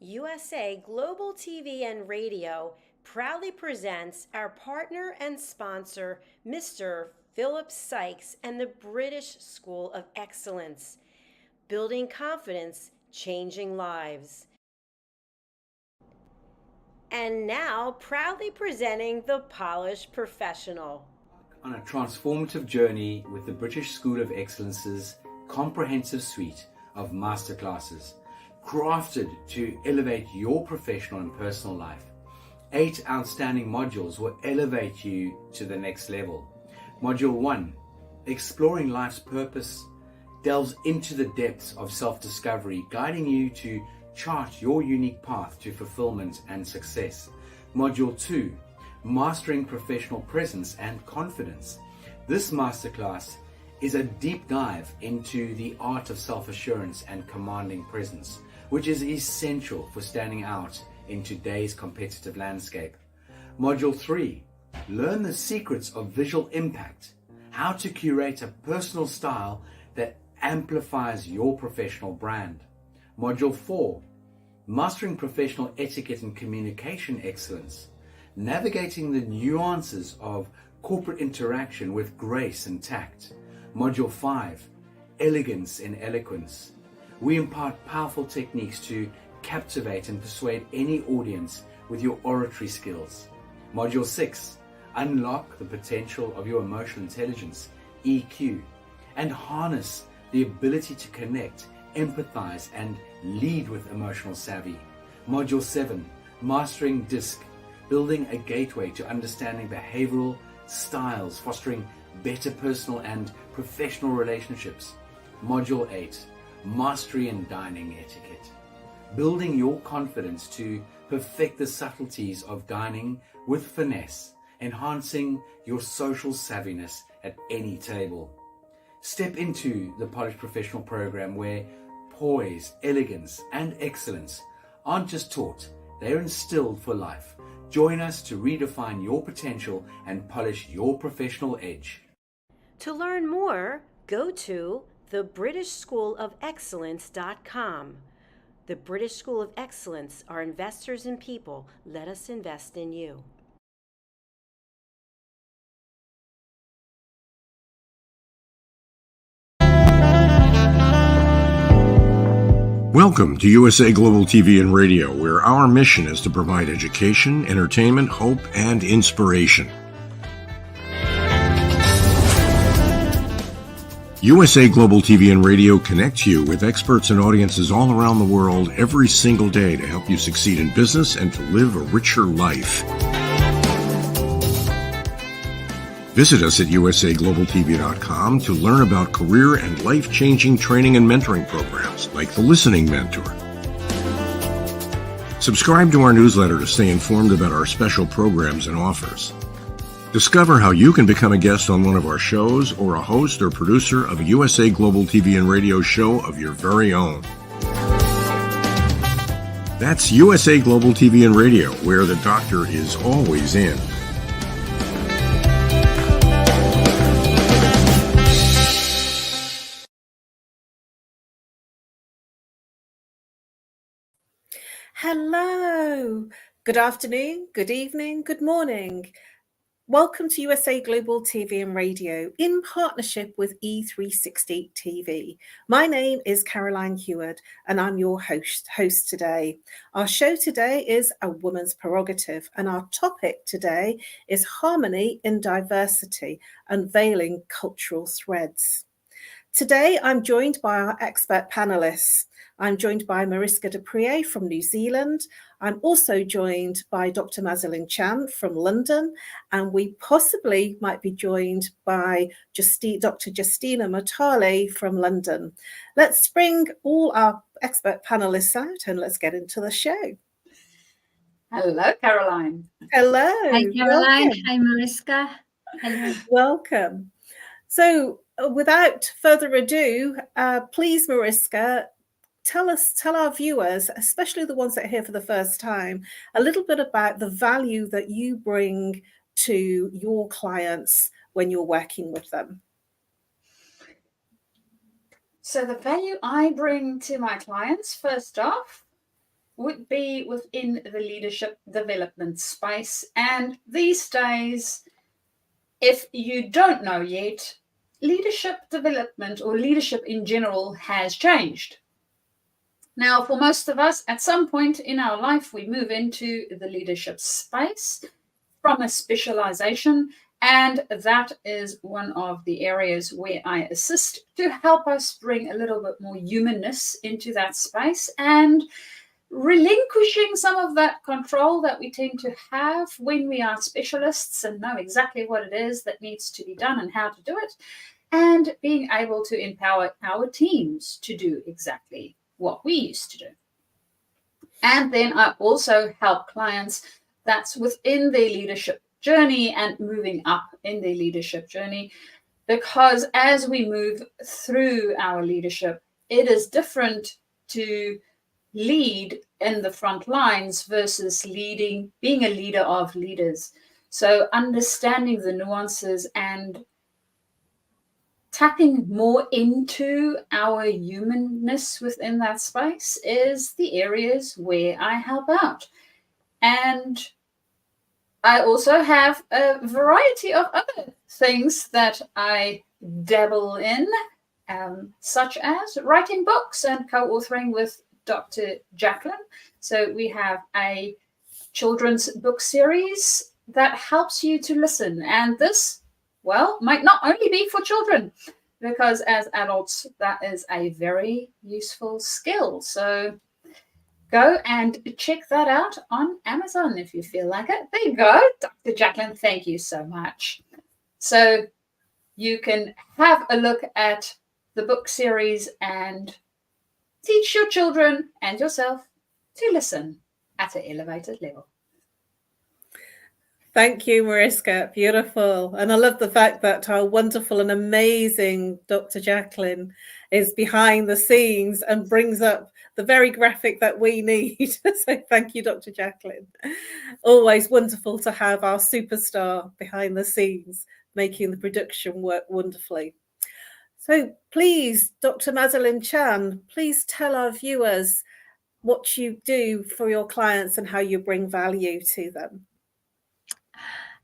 USA Global TV and Radio proudly presents our partner and sponsor, Mr. Philip Sykes and the British School of Excellence. Building confidence, changing lives. And now, proudly presenting the Polished Professional. On a transformative journey with the British School of Excellence's comprehensive suite of masterclasses, crafted to elevate your professional and personal life. 8 outstanding modules will elevate you to the next level. Module 1, Exploring Life's Purpose, delves into the depths of self-discovery, guiding you to chart your unique path to fulfillment and success. Module 2, Mastering Professional Presence and Confidence. This masterclass is a deep dive into the art of self-assurance and commanding presence, which is essential for standing out in today's competitive landscape. Module 3, Learn the secrets of visual impact, how to curate a personal style that amplifies your professional brand. Module 4, Mastering Professional Etiquette and Communication Excellence, navigating the nuances of corporate interaction with grace and tact. Module 5, Elegance in Eloquence. We impart powerful techniques to captivate and persuade any audience with your oratory skills. Module 6, Unlock the potential of your emotional intelligence, EQ, and harness the ability to connect, empathize, and lead with emotional savvy. Module 7, Mastering DISC, building a gateway to understanding behavioral styles, fostering better personal and professional relationships. Module 8, Mastery in Dining Etiquette, building your confidence to perfect the subtleties of dining with finesse, enhancing your social savviness at any table. Step into the Polished Professional program where poise, elegance, and excellence aren't just taught, they are instilled for life. Join us to redefine your potential and polish your professional edge. To learn more, go to thebritishschoolofexcellence.com. The British School of Excellence are investors in people. Let us invest in you. Welcome to USA Global TV and Radio, where our mission is to provide education, entertainment, hope, and inspiration. USA Global TV and Radio connects you with experts and audiences all around the world every single day to help you succeed in business and to live a richer life. Visit us at usaglobaltv.com to learn about career and life-changing training and mentoring programs like the Listening Mentor. Subscribe to our newsletter to stay informed about our special programs and offers. Discover how you can become a guest on one of our shows or a host or producer of a USA Global TV and Radio show of your very own. That's USA Global TV and Radio, where the doctor is always in. Hello, good afternoon, good evening, good morning. Welcome to USA Global TV and Radio in partnership with E360 TV. My name is Caroline HEWARD and I'm your host today. Our show today is A Woman's Prerogative and our topic today is Harmony in Diversity, Unveiling Cultural Threads. Today I'm joined by our expert panelists. I'm joined by MARISKA from New Zealand. I'm also joined by Dr. Madalene Chan from London, and we possibly might be joined by Dr. Justina Matali from London. Let's bring all our expert panelists out and let's get into the show. Hello, Caroline. Hello. Hi, Caroline. Welcome. Hi, Mariska. Hello. Welcome. So without further ado, please, Mariska, tell our viewers, especially the ones that are here for the first time, a little bit about the value that you bring to your clients when you're working with them. So the value I bring to my clients, first off, would be within the leadership development space. And these days, if you don't know yet, leadership development or leadership in general has changed. Now, for most of us, at some point in our life, we move into the leadership space from a specialization, and that is one of the areas where I assist to help us bring a little bit more humanness into that space and relinquishing some of that control that we tend to have when we are specialists and know exactly what it is that needs to be done and how to do it, and being able to empower our teams to do exactly what we used to do. And then I also help clients that's within their leadership journey and moving up in their leadership journey, because as we move through our leadership, it is different to lead in the front lines versus being a leader of leaders. So understanding the nuances and tapping more into our humanness within that space is the areas where I help out. And I also have a variety of other things that I dabble in, such as writing books and co-authoring with Dr. Jacalyn. So we have a children's book series that helps you to listen. And this, well, might not only be for children, because as adults, that is a very useful skill. So go and check that out on Amazon if you feel like it. There you go, Dr. Jacalyn, thank you so much. So you can have a look at the book series and teach your children and yourself to listen at an elevated level. Thank you, Mariska. Beautiful. And I love the fact that our wonderful and amazing Dr. Jacalyn is behind the scenes and brings up the very graphic that we need. So thank you, Dr. Jacalyn. Always wonderful to have our superstar behind the scenes, making the production work wonderfully. So please, Dr. Madalene Chan, please tell our viewers what you do for your clients and how you bring value to them.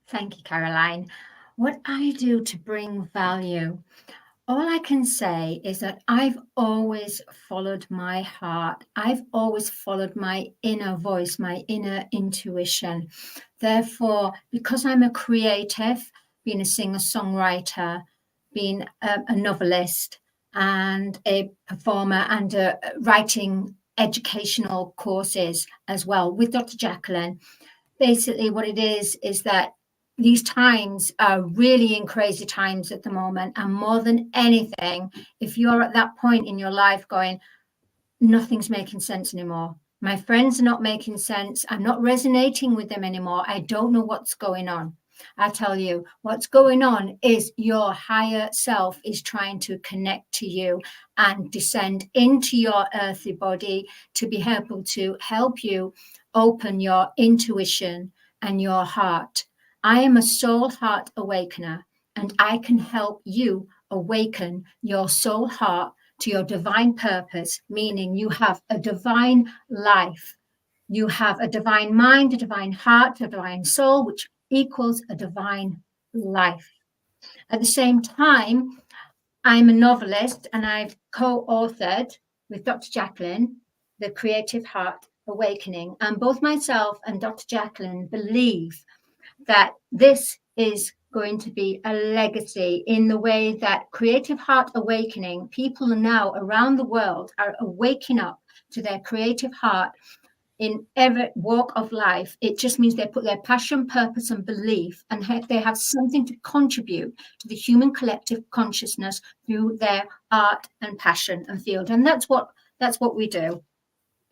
Thank you, Caroline. What I do to bring value, all I can say is that I've always followed my heart. I've always followed my inner voice, my inner intuition. Therefore, because I'm a creative, being a singer-songwriter, being a novelist and a performer and writing educational courses as well with Dr. Jacalyn, basically what it is that these times are really in crazy times at the moment. And more than anything, if you're at that point in your life going, nothing's making sense anymore. My friends are not making sense. I'm not resonating with them anymore. I don't know what's going on. I tell you, what's going on is your higher self is trying to connect to you and descend into your earthly body to be able to help you open your intuition and your heart. I am a soul heart awakener, and I can help you awaken your soul heart to your divine purpose, meaning you have a divine life. You have a divine mind, a divine heart, a divine soul, which equals a divine life. At the same time, I'm a novelist, and I've co-authored with Dr. Jacalyn, The Creative Heart Awakening. And both myself and Dr. Jacalyn believe that this is going to be a legacy in the way that Creative Heart Awakening, people now around the world are waking up to their creative heart in every walk of life. It just means they put their passion, purpose, and belief, and they have something to contribute to the human collective consciousness through their art and passion and field. And that's what we do.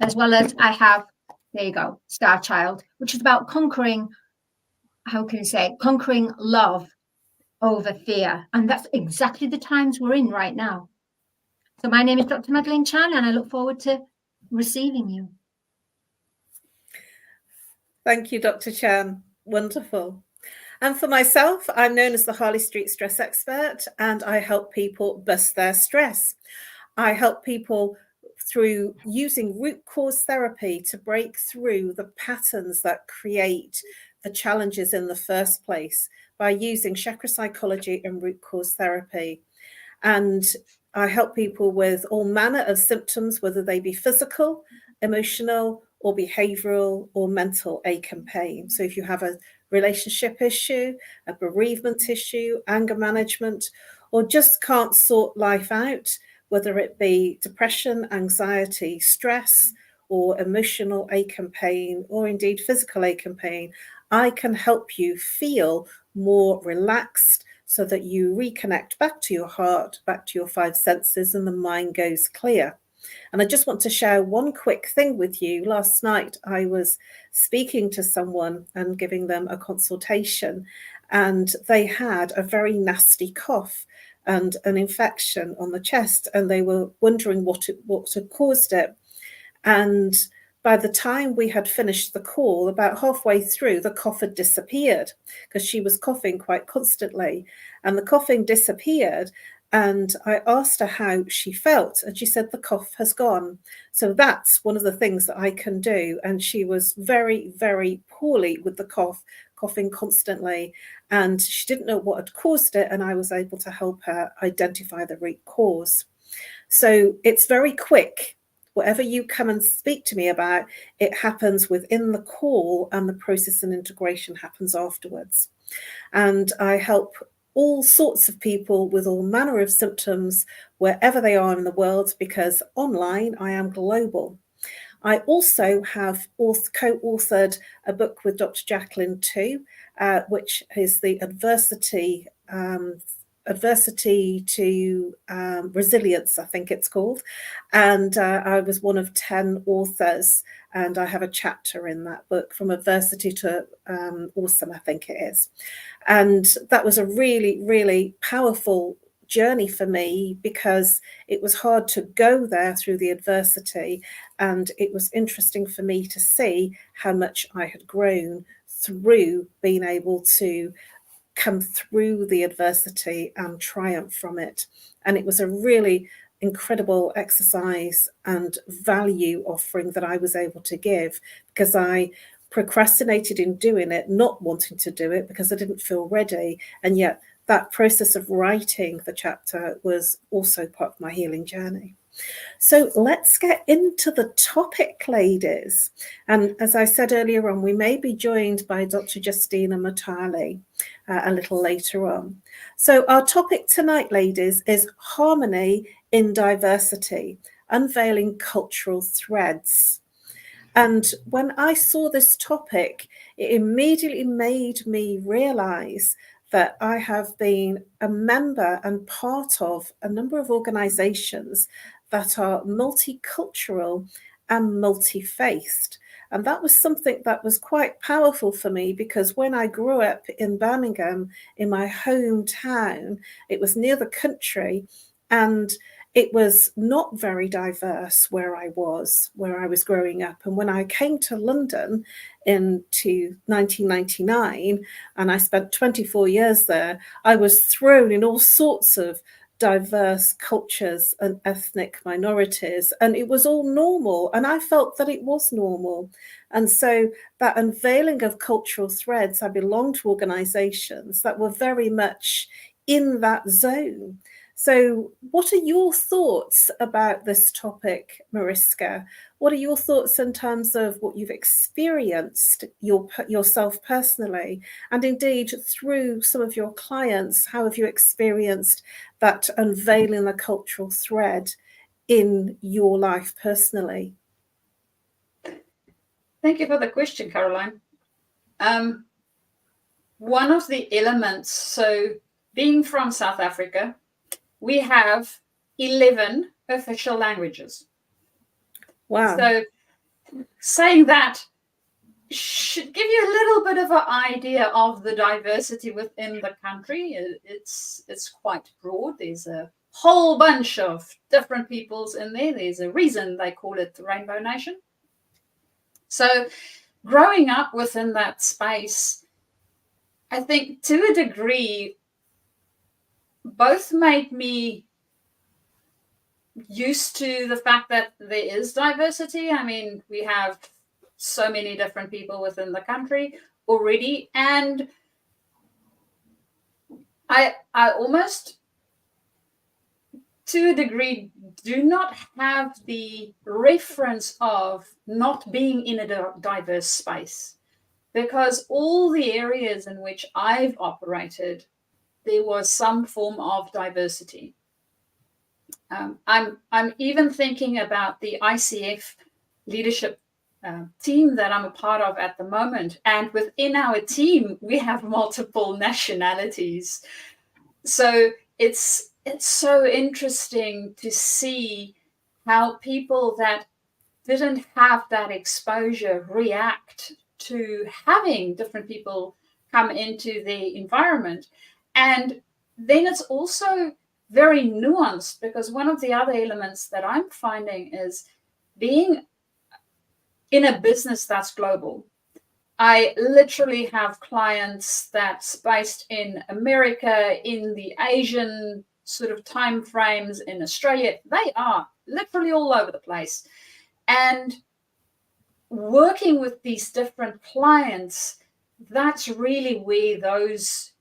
As well as I have, there you go, Star Child, which is about conquering, conquering love over fear. And that's exactly the times we're in right now. So my name is Dr. Madalene Chan, and I look forward to receiving you. Thank you, Dr. Chan. Wonderful. And for myself, I'm known as the Harley Street Stress Expert, and I help people bust their stress. I help people through using root cause therapy to break through the patterns that create the challenges in the first place by using chakra psychology and root cause therapy. And I help people with all manner of symptoms, whether they be physical, emotional, or behavioral or mental ache and pain. So if you have a relationship issue, a bereavement issue, anger management, or just can't sort life out, whether it be depression, anxiety, stress, or emotional ache and pain, or indeed physical ache and pain, I can help you feel more relaxed so that you reconnect back to your heart, back to your five senses, and the mind goes clear. And I just want to share one quick thing with you. Last night, I was speaking to someone and giving them a consultation, and they had a very nasty cough and an infection on the chest, and they were wondering what had caused it. And by the time we had finished the call, about halfway through, the cough had disappeared because she was coughing quite constantly, and the coughing disappeared. And I asked her how she felt, and she said the cough has gone. So that's one of the things that I can do. And she was very, very poorly with the cough, coughing constantly, and she didn't know what had caused it, and I was able to help her identify the root cause. So it's very quick. Whatever you come and speak to me about, it happens within the call, and the process and integration happens afterwards. And I help all sorts of people with all manner of symptoms wherever they are in the world, because online I am global. I also have co-authored a book with Dr. Jacalyn too, which is the Adversity to Resilience, I think it's called. And I was one of 10 authors, and I have a chapter in that book, From Adversity to Awesome, I think it is. And that was a really, really powerful journey for me, because it was hard to go there through the adversity, and it was interesting for me to see how much I had grown through being able to come through the adversity and triumph from it. And it was a really incredible exercise and value offering that I was able to give, because I procrastinated in doing it, not wanting to do it because I didn't feel ready. And yet that process of writing the chapter was also part of my healing journey. So let's get into the topic, ladies. And as I said earlier on, we may be joined by Dr. Justina Matali a little later on. So our topic tonight, ladies, is harmony in diversity, unveiling cultural threads. And when I saw this topic, it immediately made me realize that I have been a member and part of a number of organizations that are multicultural and multi-faithed. And that was something that was quite powerful for me, because when I grew up in Birmingham, in my hometown, it was near the country, and it was not very diverse where I was growing up. And when I came to London into 1999, and I spent 24 years there, I was thrown in all sorts of diverse cultures and ethnic minorities, and it was all normal, and I felt that it was normal. And so that unveiling of cultural threads, I belonged to organizations that were very much in that zone. So what are your thoughts about this topic, Mariska? What are your thoughts in terms of what you've experienced yourself personally, and indeed through some of your clients? How have you experienced that unveiling the cultural thread in your life personally? Thank you for the question, Caroline. One of the elements, so being from South Africa, we have 11 official languages. Wow. So saying that should give you a little bit of an idea of the diversity within the country. It's quite broad. There's a whole bunch of different peoples in there. There's a reason they call it the Rainbow Nation. So growing up within that space, I think to a degree, both made me used to the fact that there is diversity. I mean, we have so many different people within the country already, and I almost, to a degree, do not have the reference of not being in a diverse space, because all the areas in which I've operated, there was some form of diversity. I'm even thinking about the ICF leadership team that I'm a part of at the moment, and within our team we have multiple nationalities. So it's so interesting to see how people that didn't have that exposure react to having different people come into the environment. And then it's also very nuanced, because one of the other elements that I'm finding is being in a business that's global. I literally have clients that's based in America, in the Asian sort of time frames, in Australia. They are literally all over the place. And working with these different clients, that's really where those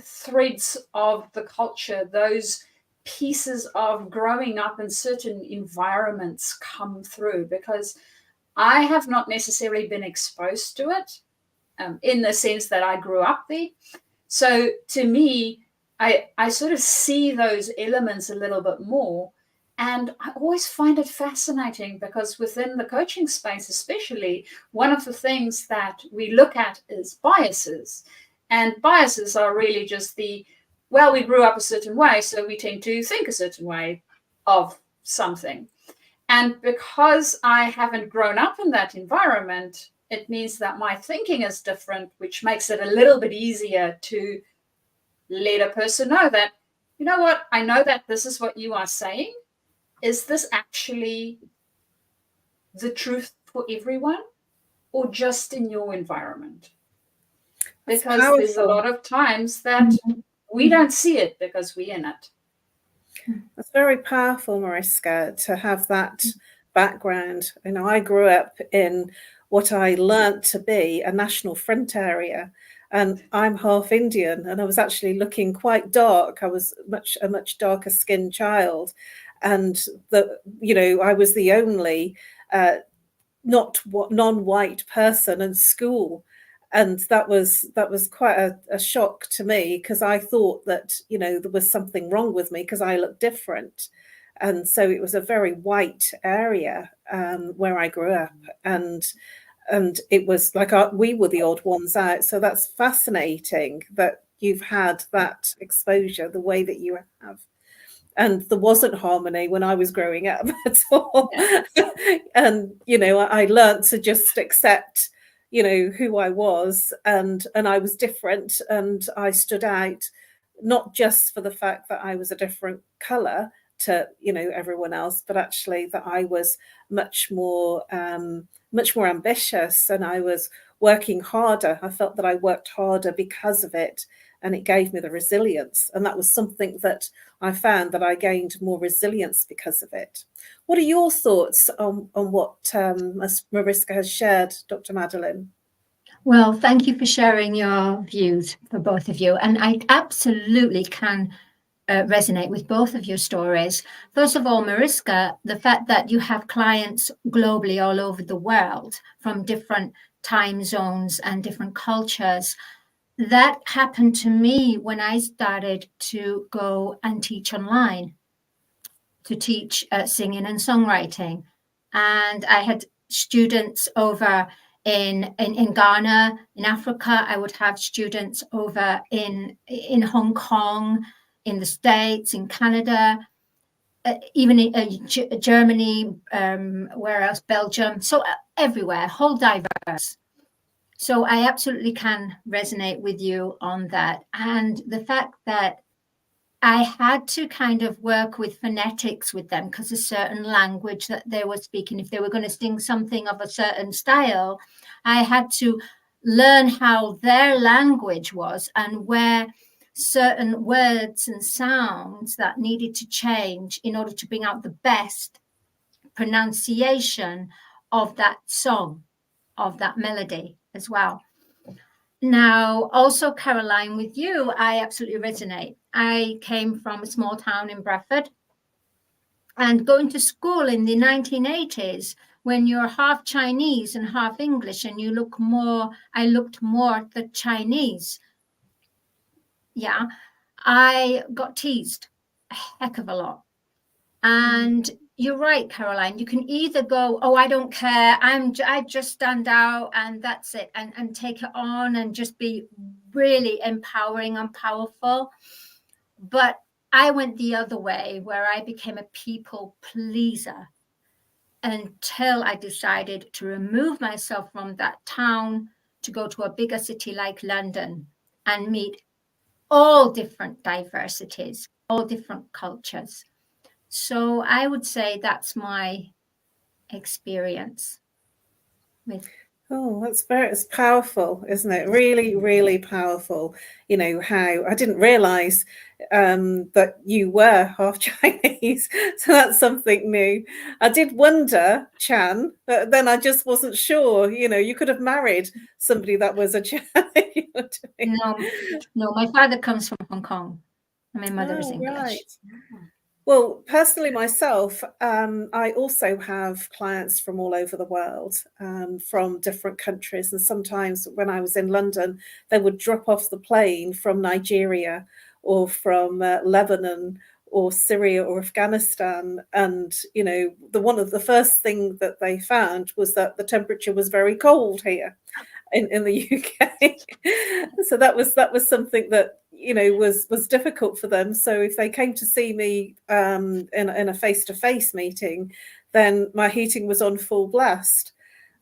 threads of the culture, those pieces of growing up in certain environments come through, because I have not necessarily been exposed to it in the sense that I grew up there. So to me, I sort of see those elements a little bit more. And I always find it fascinating, because within the coaching space especially, one of the things that we look at is biases. And biases are really just we grew up a certain way, so we tend to think a certain way of something. And because I haven't grown up in that environment, it means that my thinking is different, which makes it a little bit easier to let a person know that, you know what, I know that this is what you are saying. Is this actually the truth for everyone, or just in your environment? Because there's a lot of times that we don't see it because we're in it. That's very powerful, Mariska, to have that background. You know, I grew up in what I learnt to be a National Front area, and I'm half Indian, and I was actually looking quite dark. I was a much darker skinned child, and I was the only non-white person in school. And that was quite a shock to me, because I thought that, there was something wrong with me because I looked different. And so it was a very white area where I grew up. And it was like we were the odd ones out. So that's fascinating that you've had that exposure the way that you have. And there wasn't harmony when I was growing up at all. Yeah. And, I learned to just accept who I was, and I was different, and I stood out, not just for the fact that I was a different color to everyone else, but actually that I was much more ambitious, and I was working harder. I felt that I worked harder because of it, and it gave me the resilience. And that was something that I found, that I gained more resilience because of it. What are your thoughts on what Mariska has shared, Dr. Madalene? Well, thank you for sharing your views, for both of you. And I absolutely can resonate with both of your stories. First of all, Mariska, the fact that you have clients globally all over the world from different time zones and different cultures, that happened to me when I started to go and teach online, to teach singing and songwriting. And I had students over in Ghana, in Africa. I would have students over in Hong Kong, in the States, in Canada, even in Germany, where else? Belgium. So everywhere, whole diverse. So I absolutely can resonate with you on that. And the fact that I had to kind of work with phonetics with them, because a certain language that they were speaking, if they were going to sing something of a certain style, I had to learn how their language was and where certain words and sounds that needed to change in order to bring out the best pronunciation of that song, of that melody as well. Now, also, Caroline, with you, I absolutely resonate. I came from a small town in Bradford, and going to school in the 1980s, when you're half Chinese and half English, and I looked more the Chinese. Yeah, I got teased a heck of a lot. And you're right, Caroline, you can either go, oh, I don't care, I just stand out and that's it, and take it on and just be really empowering and powerful. But I went the other way, where I became a people pleaser until I decided to remove myself from that town to go to a bigger city like London and meet all different diversities, all different cultures. So I would say that's my experience with. Oh, it's powerful, isn't it? Really, really powerful. You know, how I didn't realize that you were half Chinese. So that's something new. I did wonder, Chan, but then I just wasn't sure. You know, you could have married somebody that was a Chan. You know what I mean? No, my father comes from Hong Kong. And my mother is English. Right. Well, personally myself, I also have clients from all over the world, from different countries. And sometimes when I was in London, they would drop off the plane from Nigeria or from Lebanon or Syria or Afghanistan. And, you know, one of the first thing that they found was that the temperature was very cold here in the UK. So that was something that, you know, was difficult for them. So if they came to see me in a face-to-face meeting, then my heating was on full blast.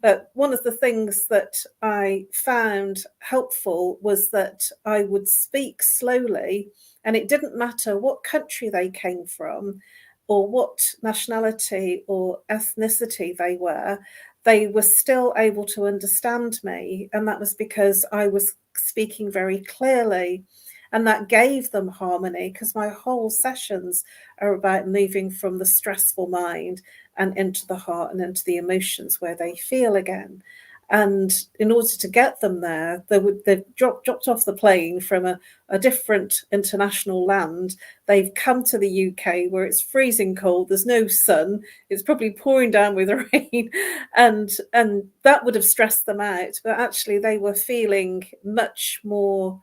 But one of the things that I found helpful was that I would speak slowly, and it didn't matter what country they came from or what nationality or ethnicity they were still able to understand me. And that was because I was speaking very clearly, and that gave them harmony, because my whole sessions are about moving from the stressful mind and into the heart and into the emotions where they feel again. And in order to get them there, they've dropped off the plane from a different international land. They've come to the UK where it's freezing cold. There's no sun. It's probably pouring down with rain, and that would have stressed them out. But actually, they were feeling much more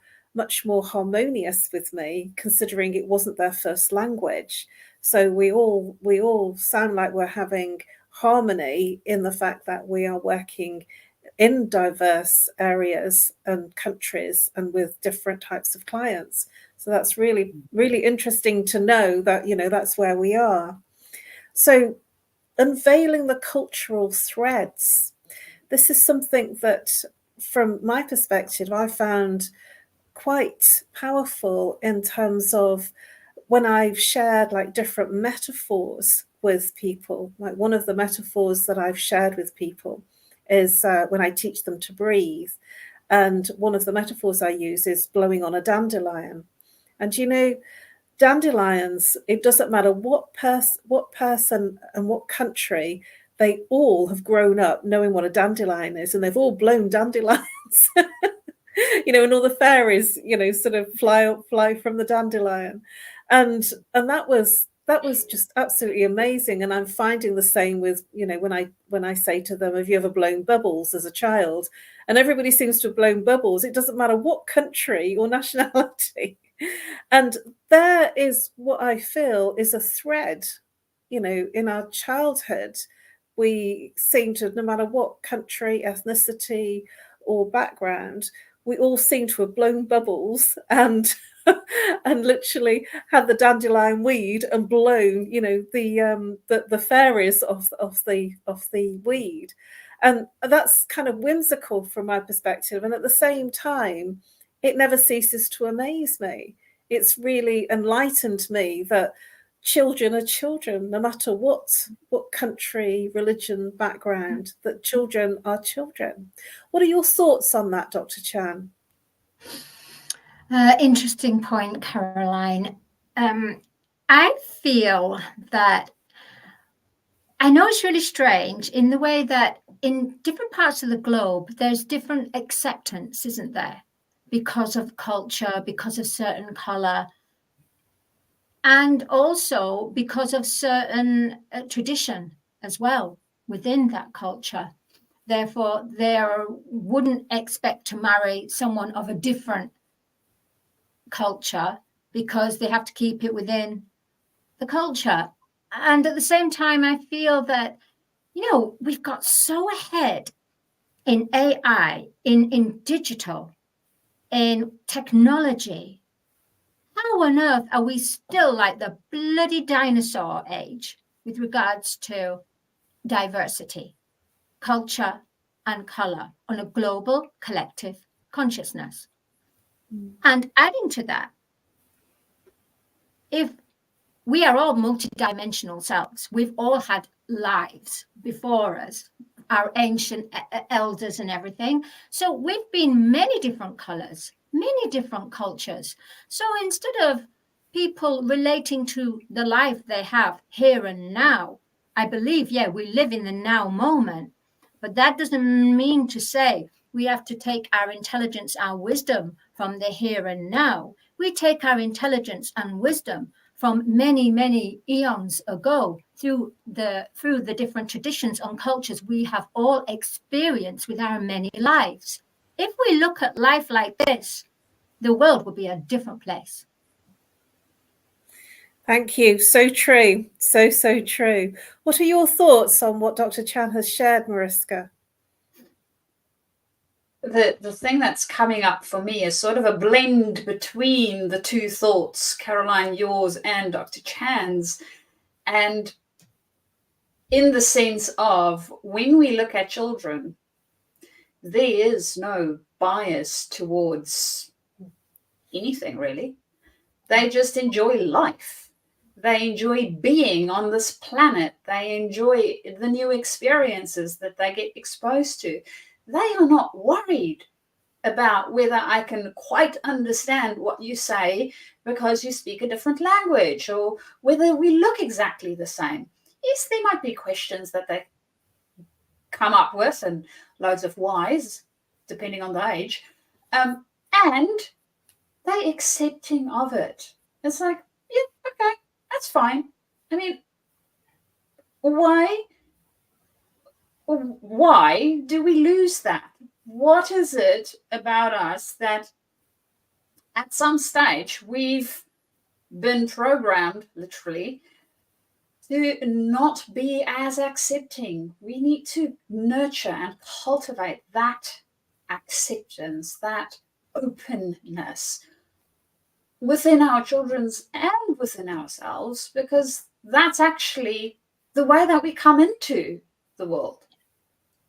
harmonious with me, considering it wasn't their first language. So we all sound like we're having harmony in the fact that we are working in diverse areas and countries and with different types of clients. So that's really, really interesting to know that, you know, that's where we are. So unveiling the cultural threads. This is something that, from my perspective, I found quite powerful in terms of when I've shared like different metaphors with people. Like one of the metaphors that I've shared with people is when I teach them to breathe. And one of the metaphors I use is blowing on a dandelion. And, you know, dandelions, it doesn't matter what person and what country, they all have grown up knowing what a dandelion is, and they've all blown dandelions. You know, and all the fairies, you know, sort of fly from the dandelion. And that was just absolutely amazing. And I'm finding the same with, you know, when I say to them, have you ever blown bubbles as a child? And everybody seems to have blown bubbles. It doesn't matter what country or nationality. And there is what I feel is a thread, you know, in our childhood. We seem to, no matter what country, ethnicity, or background, we all seem to have blown bubbles and literally had the dandelion weed and blown, you know, the fairies off the weed. And that's kind of whimsical from my perspective. And at the same time, it never ceases to amaze me. It's really enlightened me that children are children, no matter what country, religion, background, that children are children. What are your thoughts on that, Dr. Chan? Interesting point, Caroline. I feel that I know it's really strange in the way that in different parts of the globe, there's different acceptance, isn't there? Because of culture, because of certain color, and also because of certain tradition as well within that culture. Therefore, they wouldn't expect to marry someone of a different culture because they have to keep it within the culture. And at the same time, I feel that, we've got so ahead in AI, in digital, in technology. How on earth are we still like the bloody dinosaur age with regards to diversity, culture, and color on a global collective consciousness? And adding to that, if we are all multidimensional selves, we've all had lives before us, our ancient elders and everything. So we've been many different colors, many different cultures. So instead of people relating to the life they have here and now, I believe, we live in the now moment, but that doesn't mean to say we have to take our intelligence, our wisdom from the here and now. We take our intelligence and wisdom from many, many eons ago through the different traditions and cultures we have all experienced with our many lives. If we look at life like this, the world would be a different place. Thank you. So true. So true. What are your thoughts on what Dr. Chan has shared, Mariska? The thing that's coming up for me is sort of a blend between the two thoughts, Caroline, yours and Dr. Chan's, and in the sense of when we look at children, there is no bias towards anything really. They just enjoy life. They enjoy being on this planet. They enjoy the new experiences that they get exposed to. They are not worried about whether I can quite understand what you say because you speak a different language, or whether we look exactly the same. Yes, there might be questions that they come up with and loads of whys, depending on the age. And they're accepting of it. It's like, yeah, okay, that's fine. I mean, why do we lose that? What is it about us that at some stage we've been programmed, literally, to not be as accepting? We need to nurture and cultivate that acceptance, that openness within our children's and within ourselves, because that's actually the way that we come into the world.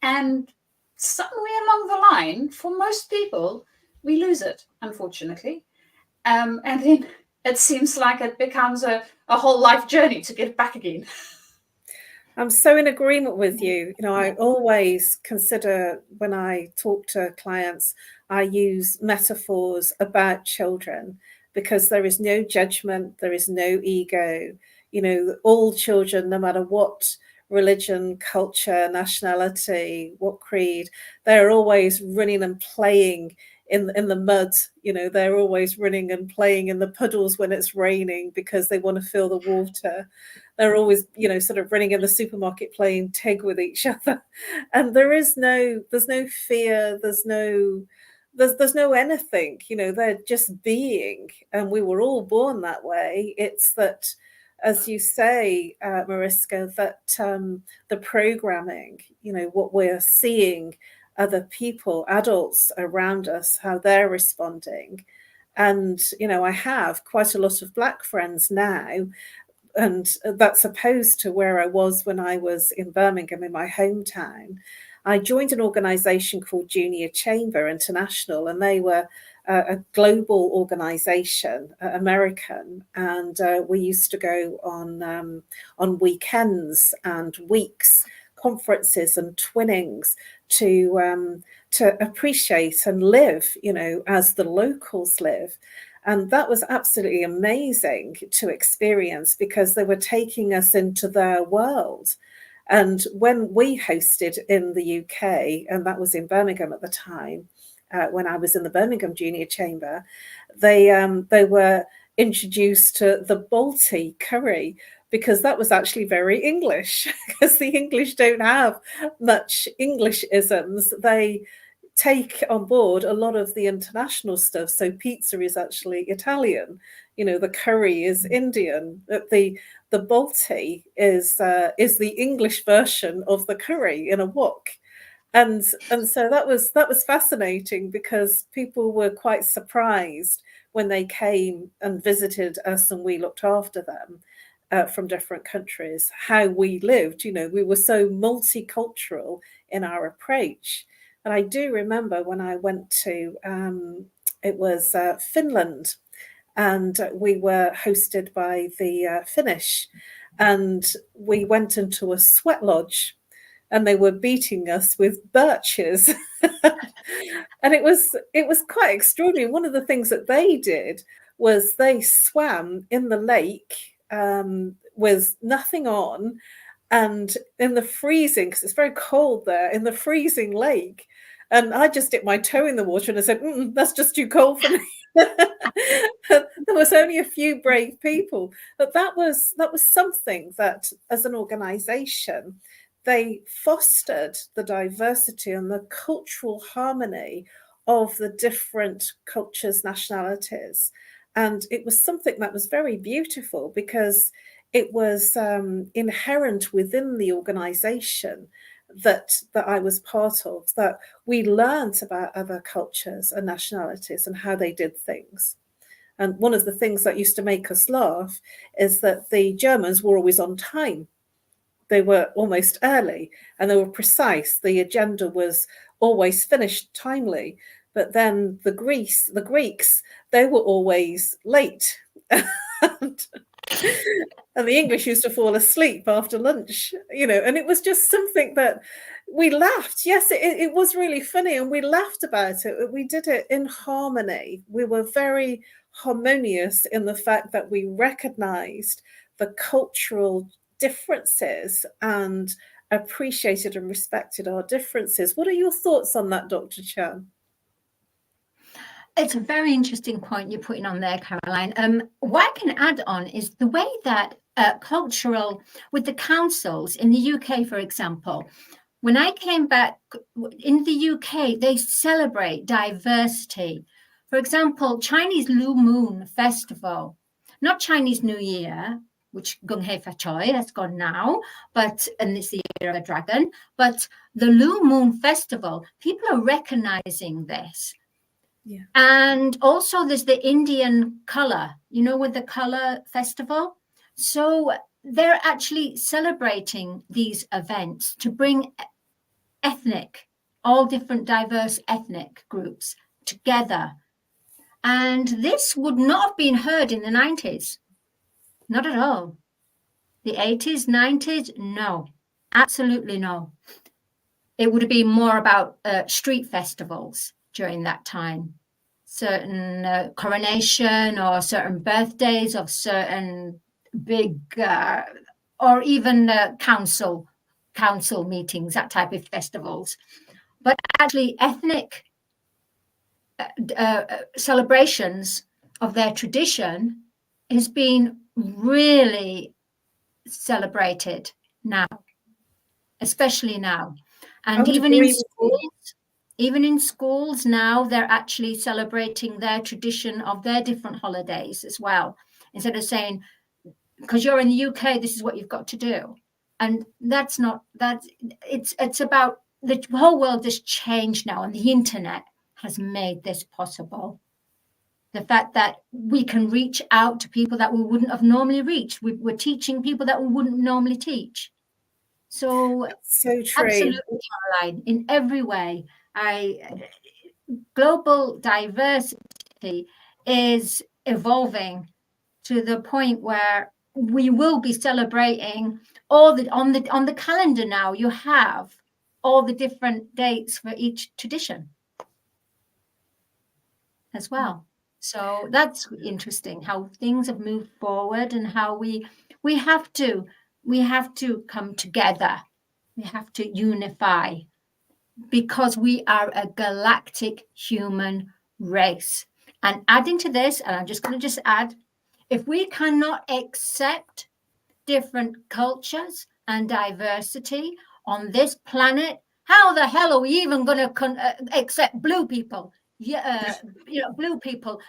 And somewhere along the line, for most people, we lose it, unfortunately. And then it seems like it becomes a whole life journey to get it back again. I'm so in agreement with you. I always consider, when I talk to clients, I use metaphors about children, because there is no judgment, there is no ego. All children, no matter what religion, culture, nationality, what creed, they're always running and playing in the mud. They're always running and playing in the puddles when it's raining because they want to feel the water. They're always, sort of running in the supermarket playing tag with each other. And there's no fear, there's no anything, they're just being. And we were all born that way. It's that, as you say, Mariska, that the programming, what we're seeing, other people, adults around us, how they're responding. And, I have quite a lot of Black friends now, and that's opposed to where I was when I was in Birmingham, in my hometown. I joined an organization called Junior Chamber International, and they were a global organization, American, and we used to go on weekends and weeks, conferences and twinnings to appreciate and live, as the locals live. And that was absolutely amazing to experience, because they were taking us into their world. And when we hosted in the UK, and that was in Birmingham at the time, when I was in the Birmingham Junior Chamber, they were introduced to the Balti curry, because that was actually very English, because the English don't have much Englishisms. They take on board a lot of the international stuff. So pizza is actually Italian, the curry is Indian. The Balti is the English version of the curry in a wok. And so that was fascinating, because people were quite surprised when they came and visited us and we looked after them from different countries, how we lived. We were so multicultural in our approach. And I do remember when I went to it was Finland, and we were hosted by the Finnish, and we went into a sweat lodge, and they were beating us with birches. And it was quite extraordinary. One of the things that they did was they swam in the lake with nothing on, and in the freezing, because it's very cold there, in the freezing lake. And I just dipped my toe in the water and I said, that's just too cold for me. There was only a few brave people, but that was something that, as an organization, they fostered the diversity and the cultural harmony of the different cultures, nationalities. And it was something that was very beautiful, because it was inherent within the organization that I was part of, that we learned about other cultures and nationalities and how they did things. And one of the things that used to make us laugh is that the Germans were always on time. They were almost early, and they were precise. The agenda was always finished timely. But then the Greeks, they were always late. And the English used to fall asleep after lunch, and it was just something that we laughed. Yes, it was really funny, and we laughed about it. We did it in harmony. We were very harmonious in the fact that we recognized the cultural differences and appreciated and respected our differences. What are your thoughts on that, Dr. Chan? It's a very interesting point you're putting on there, Caroline. What I can add on is the way that with the councils in the UK, for example, when I came back in the UK, they celebrate diversity. For example, Chinese Lu Moon Festival, not Chinese New Year, which Gung Hei Fa Choi, that's gone now, and it's the year of the dragon, but the Lu Moon Festival, people are recognizing this. Yeah. And also there's the Indian color, with the color festival. So they're actually celebrating these events to bring all different diverse ethnic groups together. And this would not have been heard in the 90s. Not at all. The 80s, 90s, no, absolutely no. It would have been more about street festivals during that time, certain coronation or certain birthdays of certain big or even council meetings, that type of festivals. But actually ethnic celebrations of their tradition has been really celebrated now, especially now. And even in schools now, they're actually celebrating their tradition of their different holidays as well, instead of saying, because you're in the UK, this is what you've got to do. And it's about the whole world has changed now, and the internet has made this possible. The fact that we can reach out to people that we wouldn't have normally reached. We're teaching people that we wouldn't normally teach. So true. Absolutely, Caroline, in every way. Global diversity is evolving to the point where we will be celebrating on the calendar now. You have all the different dates for each tradition as well. So that's interesting how things have moved forward, and how we have to come together. We have to unify, because we are a galactic human race. And adding to this, and I'm just going to add, if we cannot accept different cultures and diversity on this planet, how the hell are we even going to accept blue people? Yeah, blue people,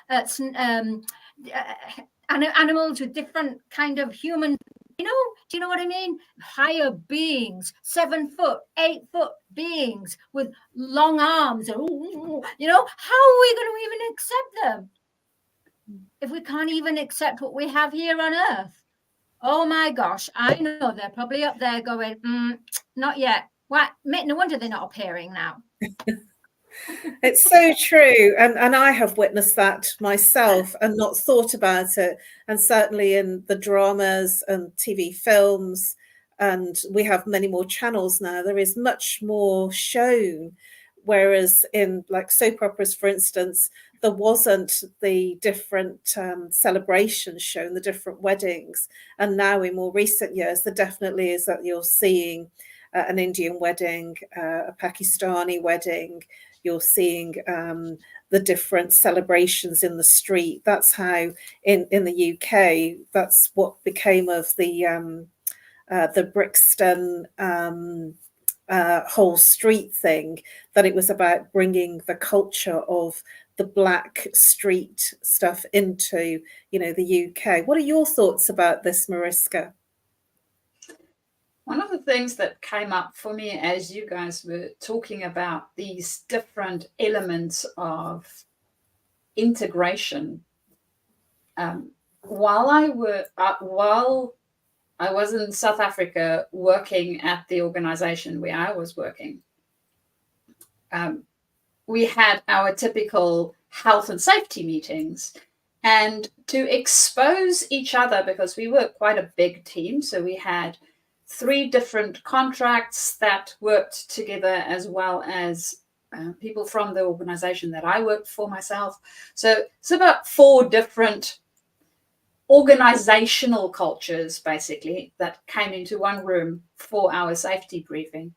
animals with different kind of human, do you know what I mean? Higher beings, 7 foot, 8 foot beings with long arms, how are we going to even accept them if we can't even accept what we have here on Earth? Oh my gosh, I know they're probably up there going, not yet. What? No wonder they're not appearing now. It's so true. And I have witnessed that myself and not thought about it. And certainly in the dramas and TV films, and we have many more channels now, there is much more shown. Whereas in like soap operas, for instance, there wasn't the different celebrations shown, the different weddings. And now in more recent years, there definitely is that you're seeing an Indian wedding, a Pakistani wedding. You're seeing the different celebrations in the street. That's how in the UK, that's what became of the Brixton whole street thing, that it was about bringing the culture of the black street stuff into, the UK. What are your thoughts about this, Mariska? One of the things that came up for me as you guys were talking about these different elements of integration, while I was in South Africa working at the organization where I was working, we had our typical health and safety meetings. And to expose each other, because we were quite a big team, so we had 3 different contracts that worked together, as well as people from the organization that I worked for myself. So it's about 4 different organizational cultures, basically, that came into one room for our safety briefing.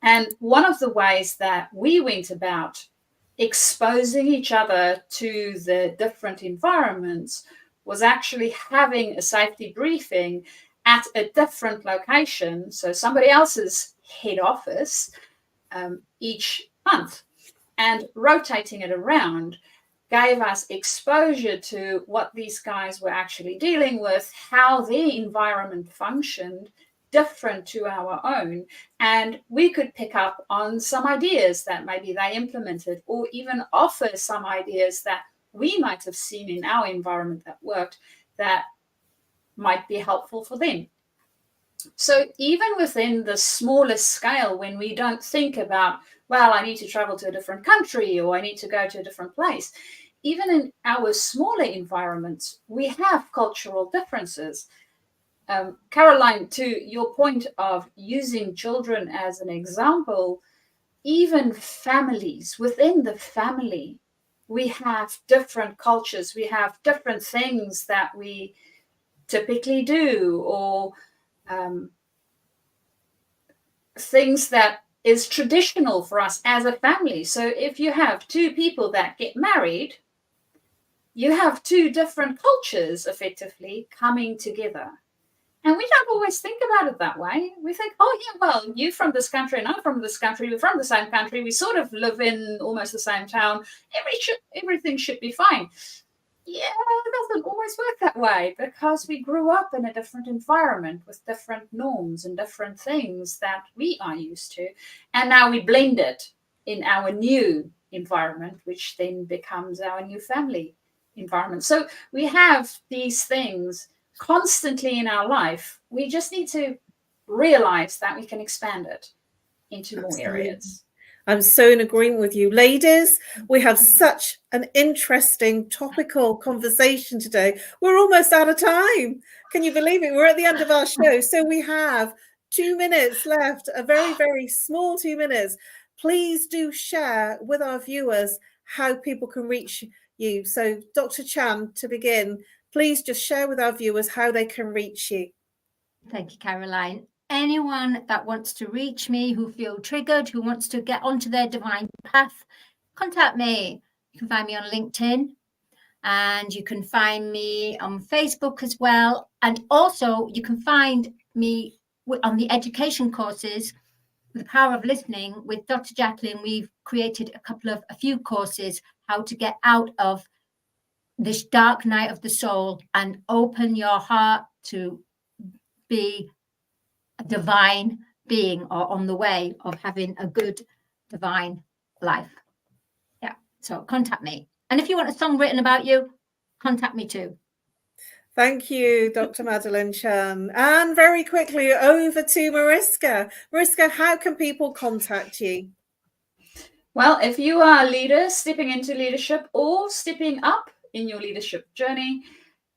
And one of the ways that we went about exposing each other to the different environments was actually having a safety briefing at a different location, so somebody else's head office, each month, and rotating it around gave us exposure to what these guys were actually dealing with, how their environment functioned different to our own, and we could pick up on some ideas that maybe they implemented, or even offer some ideas that we might have seen in our environment that worked, that might be helpful for them. So even within the smallest scale, when we don't think about, well, I need to travel to a different country, or I need to go to a different place, even in our smaller environments, we have cultural differences. Caroline, to your point of using children as an example, even families, within the family, we have different cultures, we have different things that we typically do, or things that is traditional for us as a family. So if you have 2 people that get married, you have 2 different cultures effectively coming together. And we don't always think about it that way. We think, oh, yeah, well, you're from this country and I'm from this country. We're from the same country. We sort of live in almost the same town. Everything should be fine. Yeah, it doesn't always work that way, because we grew up in a different environment with different norms and different things that we are used to. And now we blend it in our new environment, which then becomes our new family environment. So we have these things constantly in our life. We just need to realize that we can expand it into more areas. I'm so in agreement with you. Ladies, we have such an interesting topical conversation today. We're almost out of time. Can you believe it? We're at the end of our show. So we have 2 minutes left, a very, very small 2 minutes. Please do share with our viewers how people can reach you. So, Dr. Chan, to begin, please just share with our viewers how they can reach you. Thank you, Caroline. Anyone that wants to reach me, who feel triggered, who wants to get onto their divine path, contact me. You can find me on LinkedIn, and you can find me on Facebook as well. And also you can find me on the education courses, The Power of Listening with Dr. Jacalyn. We've created a few courses, how to get out of this dark night of the soul and open your heart to be a divine being, or on the way of having a good divine life. Yeah, so contact me. And if you want a song written about you, contact me too. Thank you, Dr. Madalene Chan. And very quickly over to Mariska. Mariska, how can people contact you? Well, if you are a leader stepping into leadership or stepping up in your leadership journey,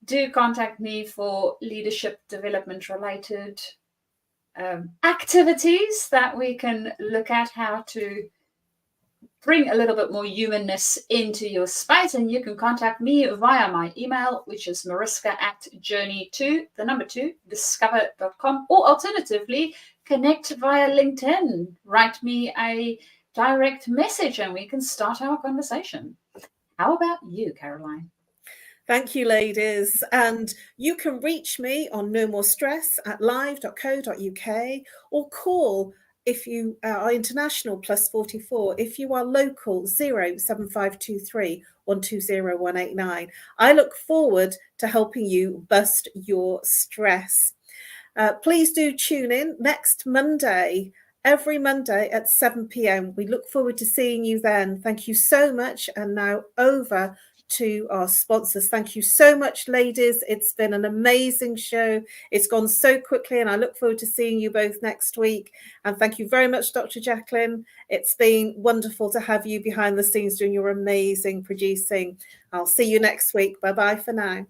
do contact me for leadership development related activities that we can look at how to bring a little bit more humanness into your space. And you can contact me via my email, which is mariska@journey2discover.com, or alternatively connect via LinkedIn. Write me a direct message and we can start our conversation. How about you, Caroline? Thank you, ladies. And you can reach me on No More Stress at live.co.uk, or call, if you are international, +44. If you are local, 07523 120 189. I look forward to helping you bust your stress. Please do tune in next Monday, every Monday at 7 p.m. We look forward to seeing you then. Thank you so much. And now over to our sponsors. Thank you so much, ladies. It's been an amazing show. It's gone so quickly, and I look forward to seeing you both next week. And thank you very much, Dr. Jacalyn. It's been wonderful to have you behind the scenes doing your amazing producing. I'll see you next week. Bye-bye for now.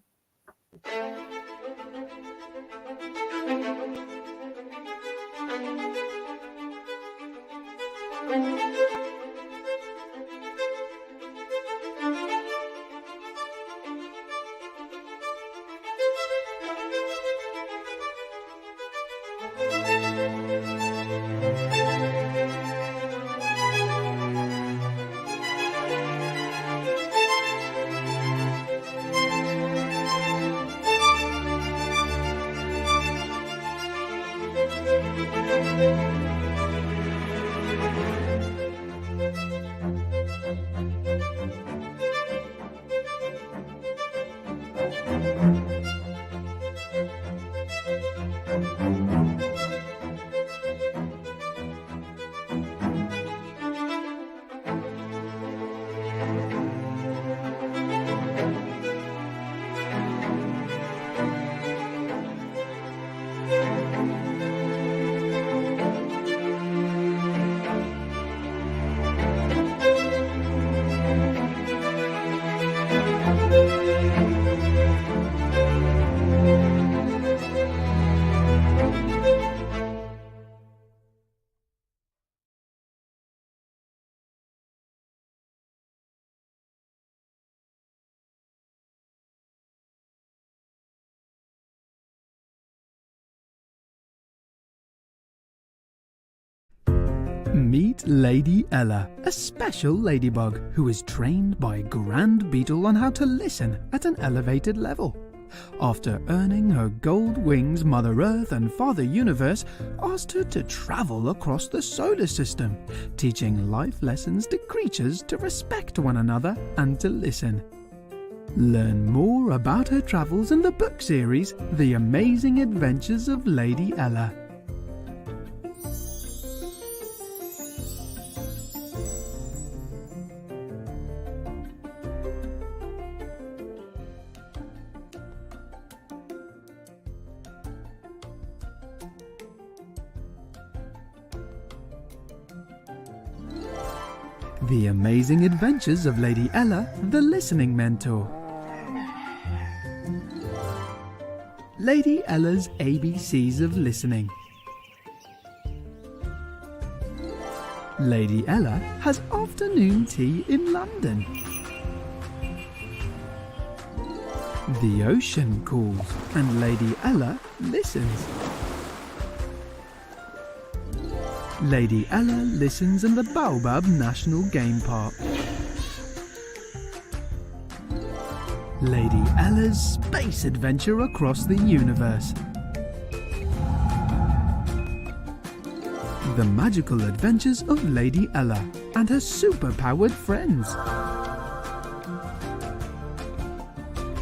Meet Lady Ella, a special ladybug who is trained by Grand Beetle on how to listen at an elevated level. After earning her gold wings, Mother Earth and Father Universe asked her to travel across the solar system, teaching life lessons to creatures to respect one another and to listen. Learn more about her travels in the book series, The Amazing Adventures of Lady Ella. The Amazing Adventures of Lady Ella, the Listening Mentor. Lady Ella's ABCs of Listening. Lady Ella has afternoon tea in London. The ocean calls and Lady Ella listens. Lady Ella listens in the Baobab National Game Park. Lady Ella's space adventure across the universe. The magical adventures of Lady Ella and her super-powered friends.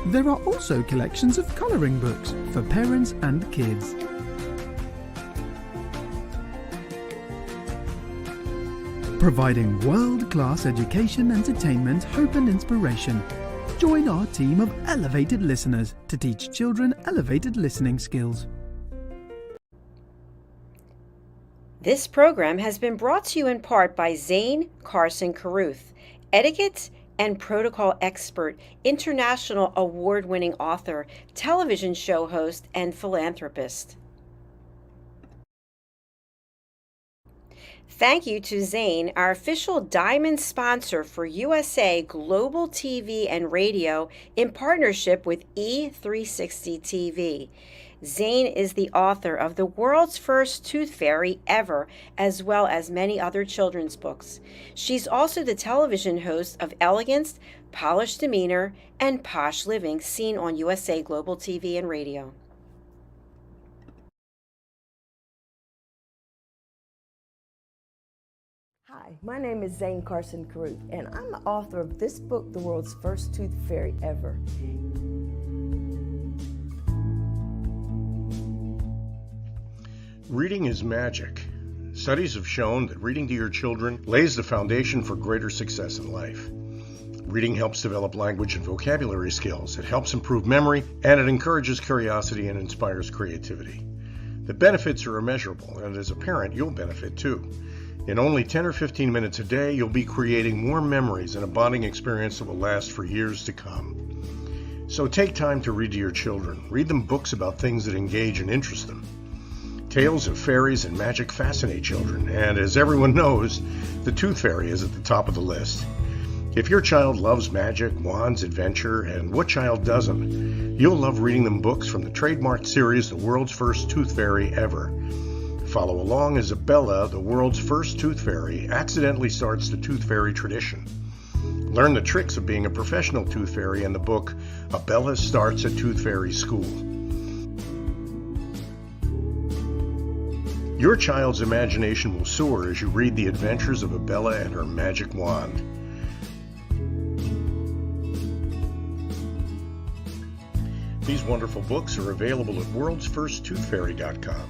There are also collections of colouring books for parents and kids. Providing world-class education, entertainment, hope and inspiration. Join our team of elevated listeners to teach children elevated listening skills. This program has been brought to you in part by Zane Carson Carruth, etiquette and protocol expert, international award-winning author, television show host, and philanthropist. Thank you to Zane, our official diamond sponsor for USA Global TV and Radio in partnership with E360 TV. Zane is the author of The World's First Tooth Fairy Ever, as well as many other children's books. She's also the television host of Elegance, Polished Demeanor, and Posh Living, seen on USA Global TV and Radio. Hi, my name is Zane Carson Carruth, and I'm the author of this book, The World's First Tooth Fairy Ever. Reading is magic. Studies have shown that reading to your children lays the foundation for greater success in life. Reading helps develop language and vocabulary skills. It helps improve memory, and it encourages curiosity and inspires creativity. The benefits are immeasurable, and as a parent, you'll benefit too. In only 10 or 15 minutes a day, you'll be creating more memories and a bonding experience that will last for years to come. So take time to read to your children. Read them books about things that engage and interest them. Tales of fairies and magic fascinate children, and as everyone knows, the Tooth Fairy is at the top of the list. If your child loves magic, wands, adventure, and what child doesn't, you'll love reading them books from the trademarked series, The World's First Tooth Fairy Ever. Follow along as Bella, the world's first tooth fairy, accidentally starts the tooth fairy tradition. Learn the tricks of being a professional tooth fairy in the book, Bella Starts a Tooth Fairy School. Your child's imagination will soar as you read the adventures of Bella and her magic wand. These wonderful books are available at worldsfirsttoothfairy.com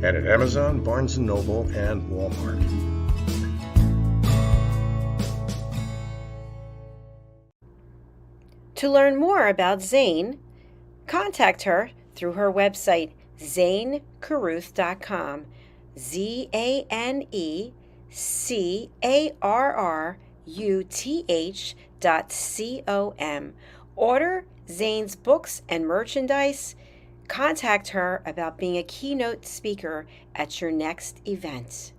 and at Amazon, Barnes & Noble, and Walmart. To learn more about Zane, contact her through her website, zanecarruth.com, ZANECARRUTH.com. Order Zane's books and merchandise. Contact her about being a keynote speaker at your next event.